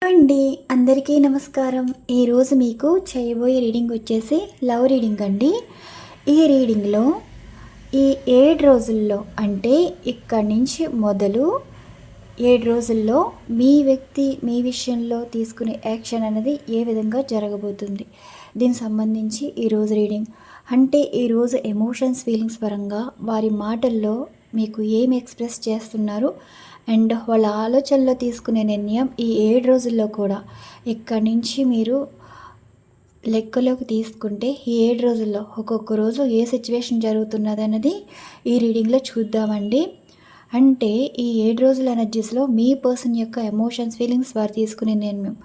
అండి అందరికీ నమస్కారం. ఈరోజు మీకు చేయబోయే రీడింగ్ వచ్చేసి లవ్ రీడింగ్ అండి. ఈ రీడింగ్లో ఈ 7 రోజుల్లో అంటే ఇక్కడి నుంచి మొదలు 7 రోజుల్లో మీ వ్యక్తి మీ విషయంలో తీసుకునే యాక్షన్ అనేది ఏ విధంగా జరగబోతుంది, దీనికి సంబంధించి ఈరోజు రీడింగ్. అంటే ఈరోజు ఎమోషన్స్ ఫీలింగ్స్ పరంగా వారి మాటల్లో మీకు ఏం ఎక్స్ప్రెస్ చేస్తున్నారు అండ్ వాళ్ళ ఆలోచనలో తీసుకునే నిర్ణయం ఈ 7 రోజుల్లో కూడా ఇక్కడి నుంచి మీరు లెక్కలోకి తీసుకుంటే ఈ 7 రోజుల్లో ఒక్కొక్క రోజు ఏ సిచ్యువేషన్ జరుగుతున్నది అన్నది ఈ రీడింగ్లో చూద్దామండి. అంటే ఈ 7 రోజుల ఎనర్జీస్లో మీ పర్సన్ యొక్క ఎమోషన్స్ ఫీలింగ్స్ వారు తీసుకునే నిర్ణయం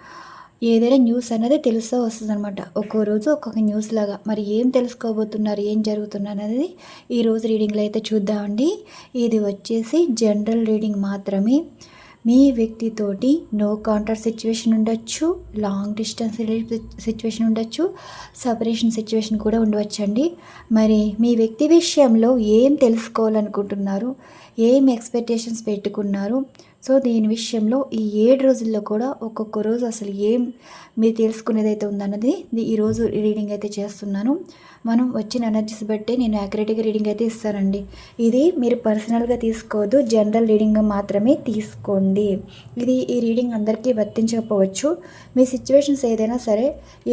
ఏదైనా న్యూస్ అనేది తెలుస్తూ వస్తుందన్నమాట. ఒక్కో రోజు ఒక్కొక్క న్యూస్ లాగా. మరి ఏం తెలుసుకోబోతున్నారు, ఏం జరుగుతున్నారు అనేది ఈరోజు రీడింగ్లో అయితే చూద్దామండి. ఇది వచ్చేసి జనరల్ రీడింగ్ మాత్రమే. మీ వ్యక్తితోటి నో కాంటాక్ట్ సిచ్యువేషన్ ఉండొచ్చు, లాంగ్ డిస్టెన్స్ సిచ్యువేషన్ ఉండొచ్చు, సపరేషన్ సిచ్యువేషన్ కూడా ఉండవచ్చండి. మరి మీ వ్యక్తి విషయంలో ఏం తెలుసుకోవాలనుకుంటున్నారు, ఏం ఎక్స్పెక్టేషన్స్ పెట్టుకున్నారు, సో దీని విషయంలో ఈ 7 రోజుల్లో కూడా ఒక్కొక్క రోజు అసలు ఏం మీరు తెలుసుకునేది అయితే ఉందన్నది ఈరోజు రీడింగ్ అయితే చేస్తున్నాను. మనం వచ్చిన ఎనర్జీస్ బట్టి నేను యాక్యురేట్గా రీడింగ్ అయితే ఇస్తానండి. ఇది మీరు పర్సనల్గా తీసుకోవద్దు, జనరల్ రీడింగ్ మాత్రమే తీసుకోండి. ఈ రీడింగ్ అందరికీ వర్తించకపోవచ్చు. మీ సిచ్యువేషన్స్ ఏదైనా సరే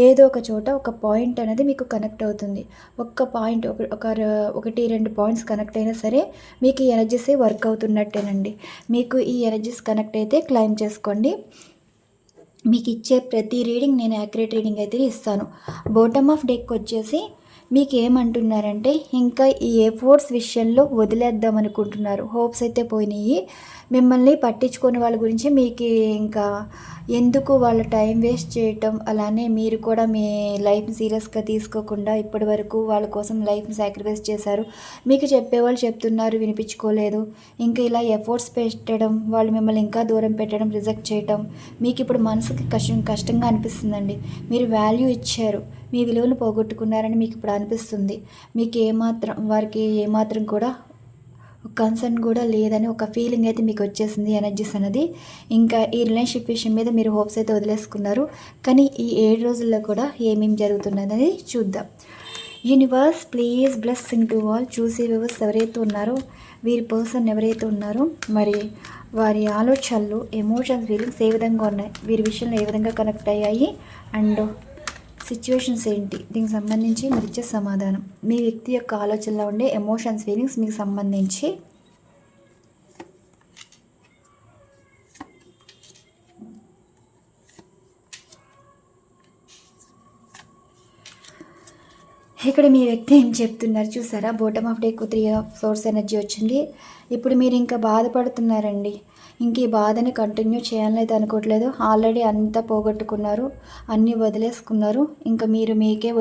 ఏదో ఒక చోట ఒక పాయింట్ అనేది మీకు కనెక్ట్ అవుతుంది. ఒక్క పాయింట్ ఒకటి 2 పాయింట్స్ కనెక్ట్ అయినా సరే మీకు ఈ ఎనర్జీస్ వర్క్ అవుతున్నట్టేనండి. మీకు ఈ ఎనర్జీస్ కనెక్ట్ అయితే క్లైమ్ చేసుకోండి. మీకు ఇచ్చే ప్రతి రీడింగ్ నేను యాక్యురేట్ రీడింగ్ అయితే ఇస్తాను. బాటమ్ ఆఫ్ డెక్ వచ్చేసి మీకు ఏమంటున్నారంటే ఇంకా ఈ ఎఫర్ట్స్ విషయంలో వదిలేద్దాం అనుకుంటున్నారు. హోప్స్ అయితే పోయినాయి. మిమ్మల్ని పట్టించుకునే వాళ్ళ గురించి మీకు ఇంకా ఎందుకు వాళ్ళ టైం వేస్ట్ చేయటం, అలానే మీరు కూడా మీ లైఫ్ని సీరియస్గా తీసుకోకుండా ఇప్పటి వరకు వాళ్ళ కోసం లైఫ్ని సాక్రిఫైస్ చేశారు. మీకు చెప్పేవాళ్ళు చెప్తున్నారు, వినిపించుకోలేదు. ఇంకా ఇలా ఎఫర్ట్స్ పెట్టడం, వాళ్ళు మిమ్మల్ని ఇంకా దూరం పెట్టడం, రిజెక్ట్ చేయటం మీకు ఇప్పుడు మనసుకి కష్టంగా అనిపిస్తుందండి. మీరు వాల్యూ ఇచ్చారు, మీ విలువను పోగొట్టుకున్నారని మీకు ఇప్పుడు అనిపిస్తుంది. మీకు వారికి ఏమాత్రం కూడా కన్సర్న్ కూడా లేదని ఒక ఫీలింగ్ అయితే మీకు వచ్చేసింది ఎనర్జీస్ అనేది. ఇంకా ఈ రిలేషన్షిప్ విషయం మీద మీరు హోప్స్ అయితే వదిలేసుకున్నారు. కానీ ఈ 7 రోజుల్లో కూడా ఏమేమి జరుగుతున్నది చూద్దాం. Universe please blessing to all. చూసే వ్యూవర్స్ ఎవరైతే ఉన్నారో, వీరి పర్సన్ ఎవరైతే ఉన్నారో, మరి వారి ఆలోచనలు, ఎమోషన్స్, ఫీలింగ్స్ ఏ విధంగా ఉన్నాయి, వీరి విషయంలో ఏ విధంగా కనెక్ట్ అయ్యాయి అండ్ సిచ్యువేషన్స్ ఏంటి, దీనికి సంబంధించి మీరు ఇచ్చే సమాధానం. మీ వ్యక్తి యొక్క ఆలోచనలో ఉండే ఎమోషన్స్, ఫీలింగ్స్ మీకు సంబంధించి ఇక్కడ మీ వ్యక్తి ఏం చెప్తున్నారు చూసారా. బాటమ్ ఆఫ్ డేకు 3 ఆఫ్ సోర్స్ ఎనర్జీ వచ్చింది. ఇప్పుడు మీరు ఇంకా బాధపడుతున్నారండి. ఇంక ఈ బాధని కంటిన్యూ చేయాలని అయితే అనుకోవట్లేదు. ఆల్రెడీ అంతా పోగొట్టుకున్నారు, అన్నీ వదిలేసుకున్నారు. ఇంకా మీరు మీకే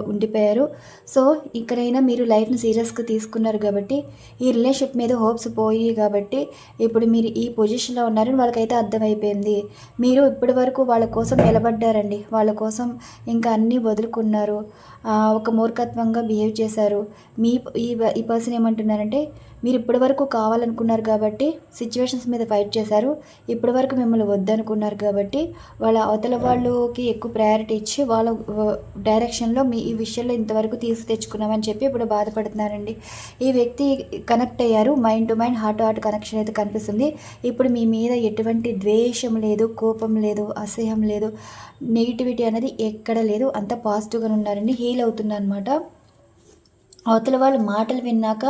ఉండిపోయారు. సో ఇక్కడైనా మీరు లైఫ్ని సీరియస్గా తీసుకున్నారు కాబట్టి, ఈ రిలేషన్షిప్ మీద హోప్స్ పోయి కాబట్టి ఇప్పుడు మీరు ఈ పొజిషన్లో ఉన్నారని వాళ్ళకైతే అర్థమైపోయింది. మీరు ఇప్పటి వరకు వాళ్ళ కోసం నిలబడ్డారండి. వాళ్ళ కోసం ఇంకా అన్నీ వదులుకున్నారు. ఒక మూర్ఖత్వంగా బిహేవ్ చేశారు. ఈ పర్సన్ ఏమంటున్నారంటే, మీరు ఇప్పటి వరకు కావాలనుకున్నారు కాబట్టి సిచ్యువేషన్స్ మీద ఫైట్ చేశారు. ఇప్పటి వరకు మిమ్మల్ని వద్దనుకున్నారు కాబట్టి వాళ్ళ అవతల వాళ్ళకి ఎక్కువ ప్రయారిటీ ఇచ్చి వాళ్ళ డైరెక్షన్లో ఈ విషయంలో ఇంతవరకు తెచ్చుకున్నామని చెప్పి ఇప్పుడు బాధపడుతున్నారండి. ఈ వ్యక్తి కనెక్ట్ అయ్యారు. Mind to mind, heart to heart connection అయితే కనిపిస్తుంది. ఇప్పుడు మీ మీద ఎటువంటి ద్వేషం లేదు, కోపం లేదు, అసహ్యం లేదు, నెగిటివిటీ అనేది ఎక్కడ లేదు. అంత పాజిటివ్గా ఉన్నారండి. హీల్ అవుతున్నారు అనమాట. అవతల వాళ్ళ మాటలు విన్నాక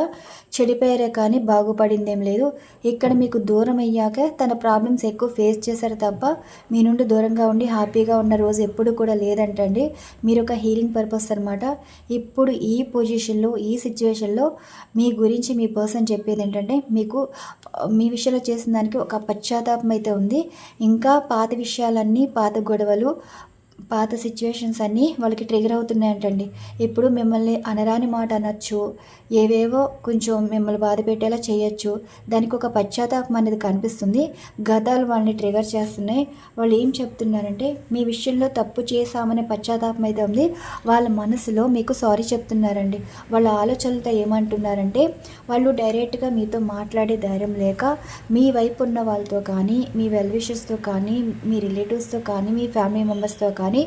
చెడిపోయారే కానీ బాగుపడిందేం లేదు. ఇక్కడ మీకు దూరం అయ్యాక తన ప్రాబ్లమ్స్ ఎక్కువ ఫేస్ చేశారు తప్ప మీ నుండి దూరంగా ఉండి హ్యాపీగా ఉన్న రోజు ఎప్పుడు కూడా లేదంటండి. మీరు ఒక హీలింగ్ పర్పస్ అనమాట. ఇప్పుడు ఈ పొజిషన్లో, ఈ సిచ్యువేషన్లో మీ గురించి మీ పర్సన్ చెప్పేది ఏంటంటే, మీకు మీ విషయంలో చేసిన దానికి ఒక పశ్చాత్తాపం అయితే ఉంది. ఇంకా పాత విషయాలన్నీ, పాత గొడవలు, పాత సిచ్యువేషన్స్ అన్నీ వాళ్ళకి ట్రిగర్ అవుతున్నాయంటండి. ఇప్పుడు మిమ్మల్ని అనరాని మాట అనొచ్చు, ఏవేవో కొంచెం మిమ్మల్ని బాధ పెట్టేలా చేయొచ్చు. దానికి ఒక పశ్చాత్తాపం అనేది కనిపిస్తుంది. గతాలు వాళ్ళని ట్రిగర్ చేస్తున్నాయి. వాళ్ళు ఏం చెప్తున్నారంటే మీ విషయంలో తప్పు చేశామనే పశ్చాత్తాపం అయితే ఉంది. వాళ్ళ మనసులో మీకు సారీ చెప్తున్నారండి. వాళ్ళ ఆలోచనలతో ఏమంటున్నారంటే వాళ్ళు డైరెక్ట్గా మీతో మాట్లాడే ధైర్యం లేక మీ వైపు ఉన్న వాళ్ళతో కానీ, మీ వెల్ విషర్స్తో కానీ, మీ రిలేటివ్స్తో కానీ, మీ ఫ్యామిలీ మెంబర్స్తో కానీ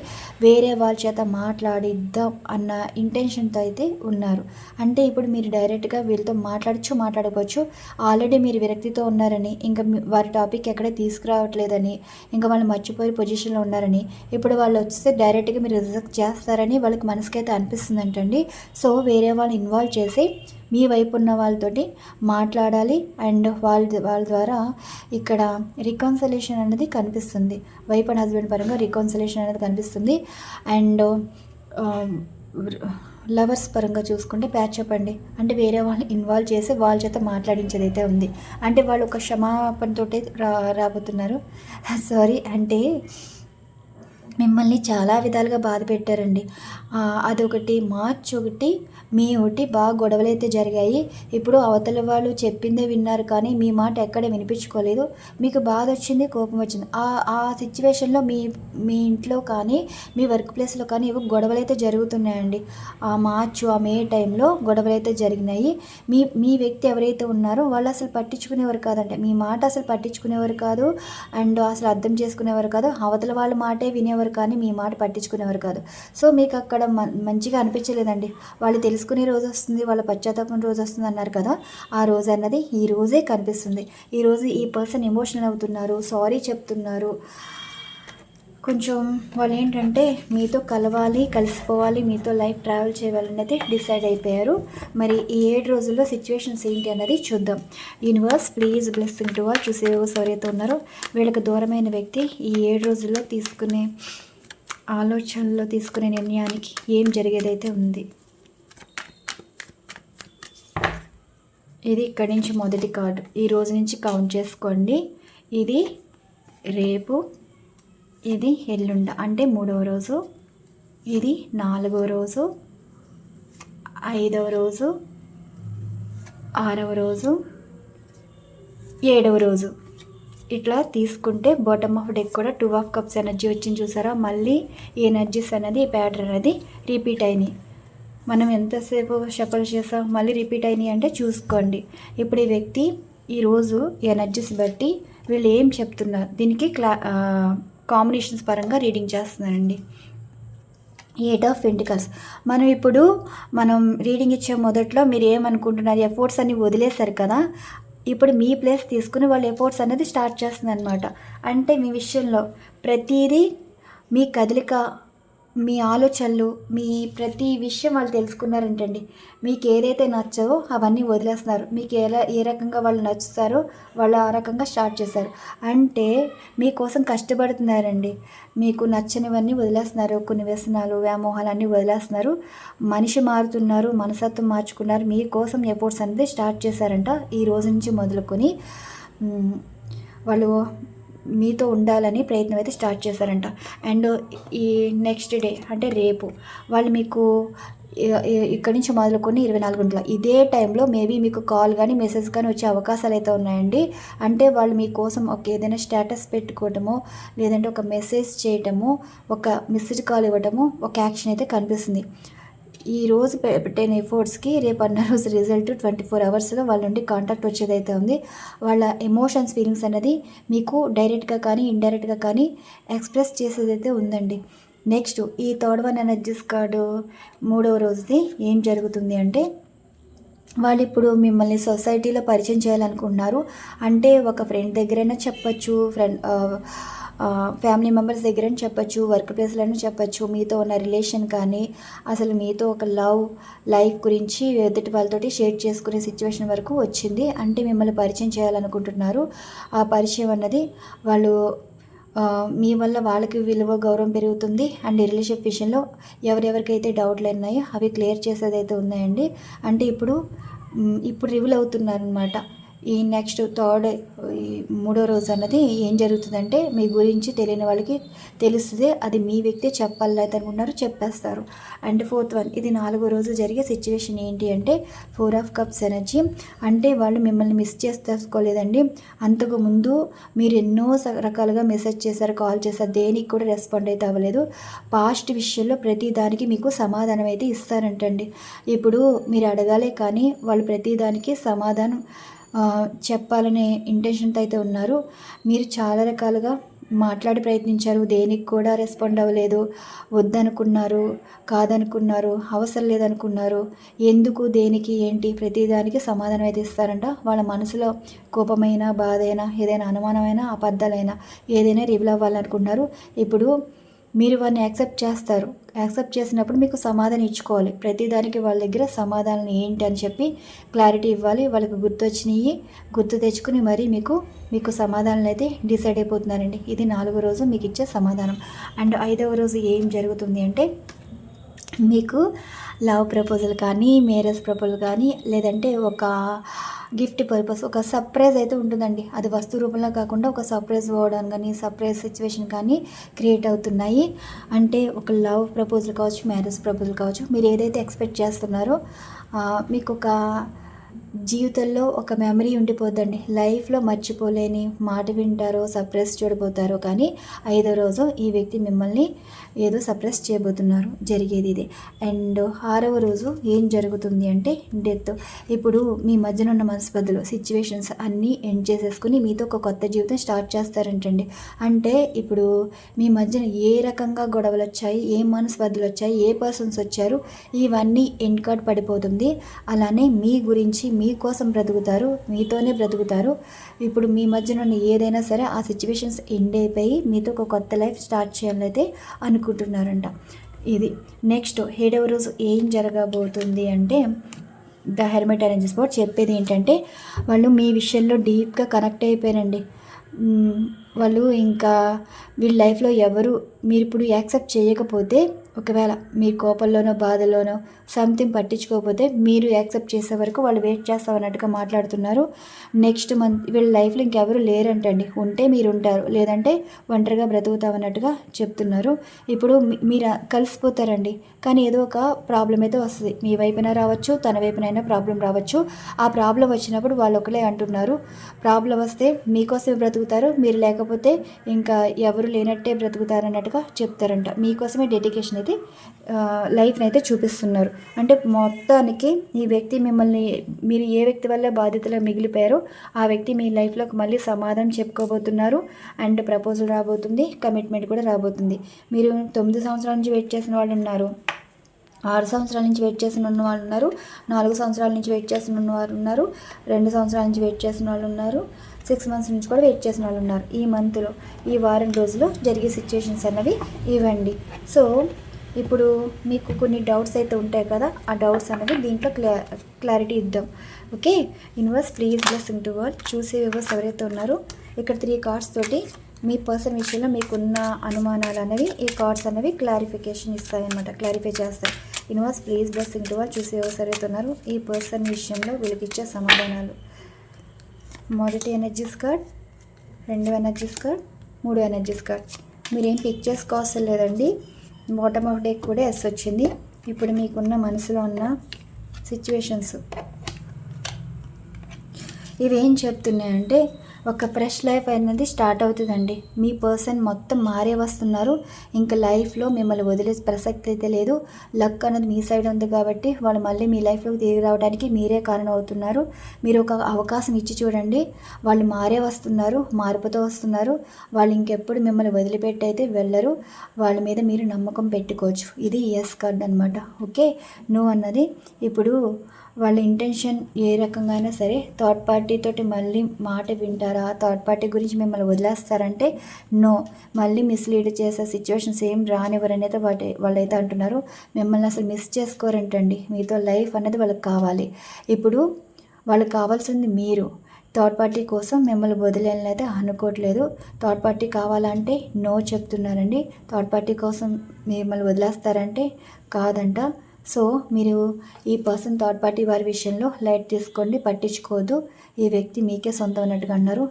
వేరే వాళ్ళ చేత మాట్లాడిద్దాం అన్న ఇంటెన్షన్తో అయితే ఉన్నారు. అంటే ఇప్పుడు మీరు డైరెక్ట్గా వీళ్ళతో మాట్లాడకపోవచ్చు. ఆల్రెడీ మీరు విరక్తితో ఉన్నారని, ఇంకా వారి టాపిక్ ఎక్కడ తీసుకురావట్లేదని, ఇంకా వాళ్ళు మర్చిపోయే పొజిషన్లో ఉన్నారని, ఇప్పుడు వాళ్ళు వస్తే డైరెక్ట్గా మీరు రిజెక్ట్ చేస్తారని వాళ్ళకి మనసుకైతే అనిపిస్తుందంటండి. సో వేరే వాళ్ళు ఇన్వాల్వ్ చేసి మీ వైపు ఉన్న వాళ్ళతోటి మాట్లాడాలి. అండ్ వాళ్ళ ద్వారా ఇక్కడ రికన్సిలేషన్ అనేది కనిపిస్తుంది. వైఫ్ అండ్ హస్బెండ్ పరంగా రికన్సిలేషన్ అనేది కనిపిస్తుంది. అండ్ లవర్స్ పరంగా చూసుకుంటే ప్యాచప్ అండి. అంటే వేరే వాళ్ళని ఇన్వాల్వ్ చేసి వాళ్ళ చేత మాట్లాడించేది అయితే ఉంది. అంటే వాళ్ళు ఒక క్షమాపణతోటి రాబోతున్నారు. సారీ అంటే మిమ్మల్ని చాలా విధాలుగా బాధ పెట్టారండి. అదొకటి, మార్చ్ ఒకటి, మీ ఒకటి బాగా గొడవలు అయితే జరిగాయి. ఇప్పుడు అవతల వాళ్ళు చెప్పిందే విన్నారు కానీ మీ మాట ఎక్కడ వినిపించుకోలేదు. మీకు బాధ వచ్చింది, కోపం వచ్చింది. ఆ సిచ్యువేషన్లో మీ ఇంట్లో కానీ మీ వర్క్ ప్లేస్లో కానీ ఏవో గొడవలు అయితే జరుగుతున్నాయండి. ఆ మార్చు, ఆ మే టైంలో గొడవలు అయితే జరిగినాయి. మీ వ్యక్తి ఎవరైతే ఉన్నారో వాళ్ళు అసలు పట్టించుకునేవారు కాదంటే, మీ మాట అసలు పట్టించుకునేవారు కాదు. అండ్ అసలు అర్థం చేసుకునేవారు కాదు. అవతల వాళ్ళ మాటే వినేవారు కానీ మీ మాట పట్టించుకునేవారు కాదు. సో మీకు అక్కడ మంచిగా అనిపించలేదండి. వాళ్ళు తెలుసుకునే రోజు వస్తుంది, వాళ్ళ పశ్చాత్తాపం రోజు వస్తుంది అన్నారు కదా, ఆ రోజు అన్నది ఈ రోజే కనిపిస్తుంది. ఈరోజు ఈ పర్సన్ ఎమోషనల్ అవుతున్నారు, సారీ చెప్తున్నారు. కొంచెం వాళ్ళు ఏంటంటే మీతో కలవాలి, కలిసిపోవాలి, మీతో లైఫ్ ట్రావెల్ చేయాలనేది డిసైడ్ అయిపోయారు. మరి ఈ 7 రోజుల్లో సిచ్యువేషన్స్ ఏంటి అన్నది చూద్దాం. Universe please blessing to all. చూసే ఎవరైతే ఉన్నారో వీళ్ళకి దూరమైన వ్యక్తి ఈ 7 రోజుల్లో తీసుకునే ఆలోచనలో తీసుకునే నిర్ణయానికి ఏం జరిగేదైతే ఉంది. ఇది ఇక్కడి నుంచి మొదటి కార్డు. ఈ రోజు నుంచి కౌంట్ చేసుకోండి. ఇది రేపు, ఇది ఎల్లుండ అంటే 3వ రోజు, ఇది 4వ రోజు, 5వ రోజు, 6వ రోజు, 7వ రోజు. ఇట్లా తీసుకుంటే బాటమ్ ఆఫ్ డెక్ కూడా 2 ఆఫ్ కప్స్ ఎనర్జీ వచ్చింది చూసారా. మళ్ళీ ఈ ఎనర్జీస్ అనేది, ఈ ప్యాటర్న్ అనేది రిపీట్ అయినాయి. మనం ఎంతసేపు షఫల్ చేసాం, మళ్ళీ రిపీట్ అయినాయి అంటే చూసుకోండి. ఇప్పుడు ఈ వ్యక్తి ఈరోజు ఎనర్జీస్ బట్టి వీళ్ళు ఏం చెప్తున్నారు, దీనికి కాంబినేషన్స్ పరంగా రీడింగ్ చేస్తున్నానండి. 8 ఆఫ్ పెంటికల్స్. మనం రీడింగ్ ఇచ్చే మొదట్లో మీరు ఏమనుకుంటున్నారు, ఎఫర్ట్స్ అన్ని వదిలేశారు కదా, ఇప్పుడు మీ ప్లేస్ తీసుకుని వాళ్ళు ఎఫర్ట్స్ అనేది స్టార్ట్ చేస్తుంది అనమాట. అంటే మీ విషయంలో ప్రతిదీ, మీ కదలిక, మీ ఆలోచనలు, మీ ప్రతి విషయం వాళ్ళు తెలుసుకున్నారంటండి. మీకు ఏదైతే నచ్చవో అవన్నీ వదిలేస్తున్నారు. మీకు ఏ రకంగా వాళ్ళు నచ్చుతారో వాళ్ళు ఆ రకంగా స్టార్ట్ చేశారు. అంటే మీకోసం కష్టపడుతున్నారండి. మీకు నచ్చనివన్నీ వదిలేస్తున్నారు. కొన్ని వ్యసనాలు, వ్యామోహాలు అన్నీ వదిలేస్తున్నారు. మనిషి మారుతున్నారు, మనసత్వం మార్చుకున్నారు. మీకోసం ఎఫర్ట్స్ అనేది స్టార్ట్ చేశారంట. ఈ రోజు నుంచి మొదలుకొని వాళ్ళు మీతో ఉండాలని ప్రయత్నం అయితే స్టార్ట్ చేశారంట. అండ్ ఈ నెక్స్ట్ డే అంటే రేపు వాళ్ళు మీకు ఇక్కడి నుంచి మొదలుకొని 24 గంటల ఇదే టైంలో మేబీ మీకు కాల్ కానీ మెసేజ్ కానీ వచ్చే అవకాశాలు అయితే ఉన్నాయండి. అంటే వాళ్ళు మీకోసం ఏదైనా స్టేటస్ పెట్టుకోవటమో, లేదంటే ఒక మెసేజ్ చేయటము, ఒక మిస్డ్ కాల్ ఇవ్వటము, ఒక యాక్షన్ అయితే కనిపిస్తుంది. ఈ రోజు పెట్టిన ఎఫర్ట్స్కి రేపు అన్న రోజు రిజల్ట్ 24 అవర్స్లో వాళ్ళ నుండి కాంటాక్ట్ వచ్చేదైతే ఉంది. వాళ్ళ ఎమోషన్స్, ఫీలింగ్స్ అనేది మీకు డైరెక్ట్గా కానీ ఇండైరెక్ట్గా కానీ ఎక్స్ప్రెస్ చేసేదైతే ఉందండి. నెక్స్ట్ ఈ 3rd వన్ ఎనర్జీస్ కార్డు 3వ రోజుది ఏం జరుగుతుంది అంటే, వాళ్ళు ఇప్పుడు మిమ్మల్ని సొసైటీలో పరిచయం చేయాలనుకుంటున్నారు. అంటే ఒక ఫ్రెండ్ దగ్గరైనా చెప్పచ్చు, ఫ్యామిలీ మెంబర్స్ దగ్గర చెప్పచ్చు, వర్క్ ప్లేస్లోనే చెప్పచ్చు. మీతో ఉన్న రిలేషన్ కానీ, అసలు మీతో ఒక లైఫ్ గురించి ఎదుటి వాళ్ళతోటి షేర్ చేసుకునే సిచ్యువేషన్ వరకు వచ్చింది. అంటే మిమ్మల్ని పరిచయం చేయాలనుకుంటున్నారు. ఆ పరిచయం అన్నది వాళ్ళు మీ వల్ల వాళ్ళకి విలువ, గౌరవం పెరుగుతుంది. అండ్ ఈ రిలేషన్షిప్ విషయంలో ఎవరెవరికైతే డౌట్లు ఉన్నాయో అవి క్లియర్ చేసేదైతే ఉన్నాయండి. అంటే ఇప్పుడు రివీల్ అవుతున్నారనమాట. ఈ నెక్స్ట్ థర్డ్ ఈ మూడో రోజు అన్నది ఏం జరుగుతుందంటే మీ గురించి తెలియని వాళ్ళకి తెలుస్తుంది, అది మీ వ్యక్తి చెప్పాలి అనుకున్నారు చెప్పేస్తారు. అండ్ ఫోర్త్ వన్, ఇది 4వ రోజు జరిగే సిచ్యువేషన్ ఏంటి అంటే 4 ఆఫ్ కప్స్ ఎనర్జీ. అంటే వాళ్ళు మిమ్మల్ని మిస్ చేసుకోలేదండి, అంతకు ముందు మీరు ఎన్నో రకాలుగా మెసేజ్ చేశారు, కాల్ చేశారు, దేనికి కూడా రెస్పాండ్ అయితే అవ్వలేదు. పాస్ట్ విషయంలో ప్రతి దానికి మీకు సమాధానం అయితే ఇస్తారంటండి. ఇప్పుడు మీరు అడగాలే కానీ వాళ్ళు ప్రతి దానికి సమాధానం చెప్పాలనే ఇంటెన్షన్తో అయితే ఉన్నారు. మీరు చాలా రకాలుగా మాట్లాడి ప్రయత్నించారు, దేనికి కూడా రెస్పాండ్ అవ్వలేదు, వద్దనుకున్నారు, కాదనుకున్నారు, అవసరం లేదనుకున్నారు, ఎందుకు దేనికి ఏంటి ప్రతిదానికి సమాధానం అయితే ఇస్తారంట. వాళ్ళ మనసులో కోపమైన, బాధైనా, ఏదైనా అనుమానమైనా, అబద్ధాలైనా ఏదైనా రివీల్ అవ్వాలనుకుంటున్నారు. ఇప్పుడు మీరు వారిని యాక్సెప్ట్ చేస్తారు, యాక్సెప్ట్ చేసినప్పుడు మీకు సమాధానం ఇచ్చుకోవాలి. ప్రతిదానికి వాళ్ళ దగ్గర సమాధానం ఏంటి అని చెప్పి క్లారిటీ ఇవ్వాలి. వాళ్ళకి గుర్తొచ్చినవి గుర్తు తెచ్చుకుని మరీ మీకు సమాధానాలు అయితే డిసైడ్ అయిపోతున్నారండి. ఇది 4వ రోజు మీకు ఇచ్చే సమాధానం. అండ్ 5వ రోజు ఏం జరుగుతుంది అంటే మీకు లవ్ ప్రపోజల్ కానీ, మ్యారేజ్ ప్రపోజల్ కానీ, లేదంటే ఒక గిఫ్ట్ పర్పస్, ఒక సర్ప్రైజ్ అయితే ఉంటుందండి. అది వస్తు రూపంలో కాకుండా ఒక సర్ప్రైజ్ పోవడం కానీ, సర్ప్రైజ్ సిచ్యువేషన్ కానీ క్రియేట్ అవుతున్నాయి. అంటే ఒక లవ్ ప్రపోజల్ కావచ్చు, మ్యారేజ్ ప్రపోజల్ కావచ్చు, మీరు ఏదైతే ఎక్స్పెక్ట్ చేస్తున్నారో మీకు ఒక జీవితంలో ఒక మెమరీ ఉండిపోద్దండి. లైఫ్లో మర్చిపోలేని మాట వింటారో, సర్ప్రైజ్ చూడబోతారో. కానీ 5వ రోజు ఈ వ్యక్తి మిమ్మల్ని ఏదో సర్ప్రైజ్ చేయబోతున్నారు, జరిగేది ఇదే. అండ్ 6వ రోజు ఏం జరుగుతుంది అంటే డెత్. ఇప్పుడు మీ మధ్యన ఉన్న మనస్పర్ధలు, సిచ్యువేషన్స్ అన్నీ ఎండ్ చేసేసుకుని మీతో ఒక కొత్త జీవితం స్టార్ట్ చేస్తారంటండి. అంటే ఇప్పుడు మీ మధ్యన ఏ రకంగా గొడవలు వచ్చాయి, ఏ మనస్పర్ధలు వచ్చాయి, ఏ పర్సన్స్ వచ్చారు, ఇవన్నీ ఎండ్ కార్డ్ పడిపోతుంది. అలానే మీ గురించి మీకోసం బ్రతుకుతారు, మీతోనే బ్రతుకుతారు. ఇప్పుడు మీ మధ్యన ఉన్న ఏదైనా సరే ఆ సిచ్యువేషన్స్ ఎండ్ అయిపోయి మీతో ఒక కొత్త లైఫ్ స్టార్ట్ చేయాలని అయితే అనుకుంటున్నారంట. ఇది నెక్స్ట్ 7వ రోజు ఏం జరగబోతుంది అంటే ద హెర్మిట్ అనే స్పాట్ చెప్పేది ఏంటంటే వాళ్ళు మీ విషయంలో డీప్గా కనెక్ట్ అయిపోయారండి. వాళ్ళు ఇంకా వీళ్ళ లైఫ్లో ఎవరు మీరు ఇప్పుడు యాక్సెప్ట్ చేయకపోతే, ఒకవేళ మీ కోపంలోనో బాధలోనో సంథింగ్ పట్టించుకోకపోతే మీరు యాక్సెప్ట్ చేసే వరకు వాళ్ళు వెయిట్ చేస్తామన్నట్టుగా మాట్లాడుతున్నారు. నెక్స్ట్ మంత్ వీళ్ళ లైఫ్లో ఇంకెవరు లేరంటండి, ఉంటే మీరు ఉంటారు, లేదంటే ఒంటరిగా బ్రతుకుతామన్నట్టుగా చెప్తున్నారు. ఇప్పుడు మీరు కలిసిపోతారండి, కానీ ఏదో ఒక ప్రాబ్లం అయితే వస్తుంది. మీ వైపున రావచ్చు, తన వైపునైనా ప్రాబ్లం రావచ్చు. ఆ ప్రాబ్లం వచ్చినప్పుడు వాళ్ళు ఒకలే అంటున్నారు, ప్రాబ్లం వస్తే మీకోసమే బ్రతుకుతారు, మీరు లేకపోతే ఇంకా ఎవరు లేనట్టే బ్రతుకుతారు అన్నట్టుగా చెప్తారంట. మీకోసమే డెడికేషన్ అయితే లైఫ్ని అయితే చూపిస్తున్నారు. అంటే మొత్తానికి ఈ వ్యక్తి మిమ్మల్ని, మీరు ఏ వ్యక్తి వల్ల బాధ్యతలో మిగిలిపోయారో ఆ వ్యక్తి మీ లైఫ్లోకి మళ్ళీ సమాధానం చెప్పుకోబోతున్నారు. అండ్ ప్రపోజల్ రాబోతుంది, కమిట్మెంట్ కూడా రాబోతుంది. మీరు 9 సంవత్సరాల నుంచి వెయిట్ చేసిన వాళ్ళు ఉన్నారు, 6 సంవత్సరాల నుంచి వెయిట్ చేసిన ఉన్న వాళ్ళు ఉన్నారు, 4 సంవత్సరాల నుంచి వెయిట్ చేసిన ఉన్నవారు ఉన్నారు, 2 సంవత్సరాల నుంచి వెయిట్ చేసిన వాళ్ళు ఉన్నారు, 6 మంత్స్ నుంచి కూడా వెయిట్ చేసిన వాళ్ళు ఉన్నారు. ఈ మంత్లో, ఈ వారం రోజుల్లో జరిగే సిచ్యువేషన్స్ అన్నవి ఇవ్వండి. సో ఇప్పుడు మీకు కొన్ని డౌట్స్ అయితే ఉంటాయి కదా, ఆ డౌట్స్ అనేవి దీంట్లో క్లారిటీ ఇద్దాం. Okay, universe please blessing to all. చూసే వ్యూవర్స్ ఎవరైతే ఉన్నారో ఇక్కడ 3 కార్డ్స్ తోటి మీ పర్సన్ విషయంలో మీకున్న అనుమానాలు అనేవి ఈ కార్డ్స్ అనేవి క్లారిఫికేషన్ ఇస్తాయన్నమాట, క్లారిఫై చేస్తాయి. Universe please blessing to all. చూసే వ్యూవర్స్ ఎవరైతే ఉన్నారో ఈ పర్సన్ విషయంలో వీళ్ళకి ఇచ్చే సమాధానాలు. మొదటి ఎనర్జీస్ కార్డ్, 2వ ఎనర్జీస్ కార్డ్, 3వ ఎనర్జీస్ కార్డ్. మీరేం పిక్ చేసుకోవాల్సిన లేదండి. బాటమ్ ఆఫ్ డేక్ కూడా ఎస్ వచ్చింది. ఇప్పుడు మీకున్న మనసులో ఉన్న సిచ్యువేషన్స్ ఇవేం చెప్తున్నాయంటే ఒక ఫ్రెష్ లైఫ్ అనేది స్టార్ట్ అవుతుందండి. మీ పర్సన్ మొత్తం మారే వస్తున్నారు. ఇంకా లైఫ్లో మిమ్మల్ని వదిలేసే ప్రసక్తి అయితే లేదు. లక్ అనేది మీ సైడ్ ఉంది కాబట్టి వాళ్ళు మళ్ళీ మీ లైఫ్లోకి తిరిగి రావడానికి మీరే కారణం అవుతున్నారు. మీరు ఒక అవకాశం ఇచ్చి చూడండి. వాళ్ళు మారే వస్తున్నారు, మార్పుతో వస్తున్నారు. వాళ్ళు ఇంకెప్పుడు మిమ్మల్ని వదిలిపెట్టి అయితే వెళ్ళరు. వాళ్ళ మీద మీరు నమ్మకం పెట్టుకోవచ్చు. ఇది ఎస్ కార్డ్ అనమాట. ఓకే, నో అన్నది ఇప్పుడు వాళ్ళ ఇంటెన్షన్ ఏ రకంగా అయినా సరే థర్డ్ పార్టీ తోటి మళ్ళీ మాట వింటారా, థర్డ్ పార్టీ గురించి మిమ్మల్ని వదిలేస్తారంటే నో, మళ్ళీ మిస్లీడ్ చేసే సిచ్యువేషన్స్ ఏం రానివ్వరనేది వాళ్ళైతే అంటున్నారు. మిమ్మల్ని అసలు మిస్ చేసుకోరంటండి. మీతో లైఫ్ అనేది వాళ్ళకి కావాలి. ఇప్పుడు వాళ్ళకి కావాల్సింది మీరు. థర్డ్ పార్టీ కోసం మిమ్మల్ని వదిలేయాలని అయితే అనుకోవట్లేదు. థర్డ్ పార్టీ కావాలంటే నో చెప్తున్నారండి. థర్డ్ పార్టీ కోసం మిమ్మల్ని వదిలేస్తారంటే కాదంట. సో మీరు ఈ పర్సన్ థర్డ్ పార్టీ వారి విషయంలో లైట్ తీసుకోండి, పట్టించుకోవద్దు. ఈ వ్యక్తి మీకే సొంతం అన్నట్టుగా అన్నారు.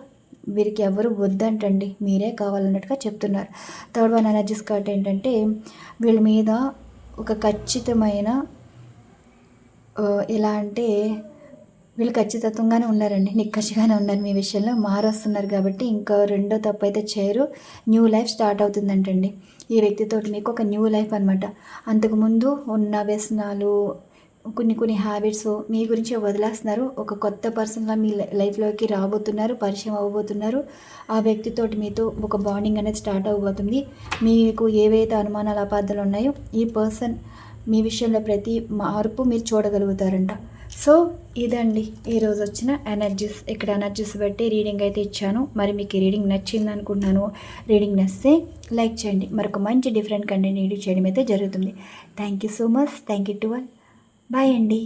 వీరికి ఎవరు వద్దంటండి, మీరే కావాలన్నట్టుగా చెప్తున్నారు. థర్డ్ వన్ ఎనర్జీస్ కార్డ్ ఏంటంటే వీళ్ళ మీద ఒక ఖచ్చితమైన ఎలా అంటే వీళ్ళు ఖచ్చితత్వంగానే ఉన్నారండి, నిక్కచ్చిగానే ఉన్నారు. మీ విషయంలో మారొస్తున్నారు కాబట్టి ఇంకా రెండో తప్పు అయితే చేయరు. న్యూ లైఫ్ స్టార్ట్ అవుతుందంటండి ఈ వ్యక్తితో. మీకు ఒక న్యూ లైఫ్ అనమాట. అంతకుముందు ఉన్న వ్యసనాలు, కొన్ని హ్యాబిట్స్ మీ గురించి వదిలేస్తున్నారు. ఒక కొత్త పర్సన్గా మీ లైఫ్లోకి రాబోతున్నారు, పరిచయం అవ్వబోతున్నారు. ఆ వ్యక్తితోటి మీతో ఒక బాండింగ్ అనేది స్టార్ట్ అవ్వబోతుంది. మీకు ఏవైతే అనుమానాలు, అపార్థాలు ఉన్నాయో ఈ పర్సన్ మీ విషయంలో ప్రతి మార్పు మీరు చూడగలుగుతారంట. సో ఇదండి ఈరోజు వచ్చిన ఎనర్జీస్. ఇక్కడ ఎనర్జీస్ బట్టి రీడింగ్ అయితే ఇచ్చాను. మరి మీకు ఈ రీడింగ్ నచ్చింది అనుకుంటున్నాను. రీడింగ్ నచ్చితే లైక్ చేయండి. మరొక మంచి డిఫరెంట్ కంటెంట్ ఎడిట్ చేయడం అయితే జరుగుతుంది. Thank you so much. Thank you to all. Bye అండి.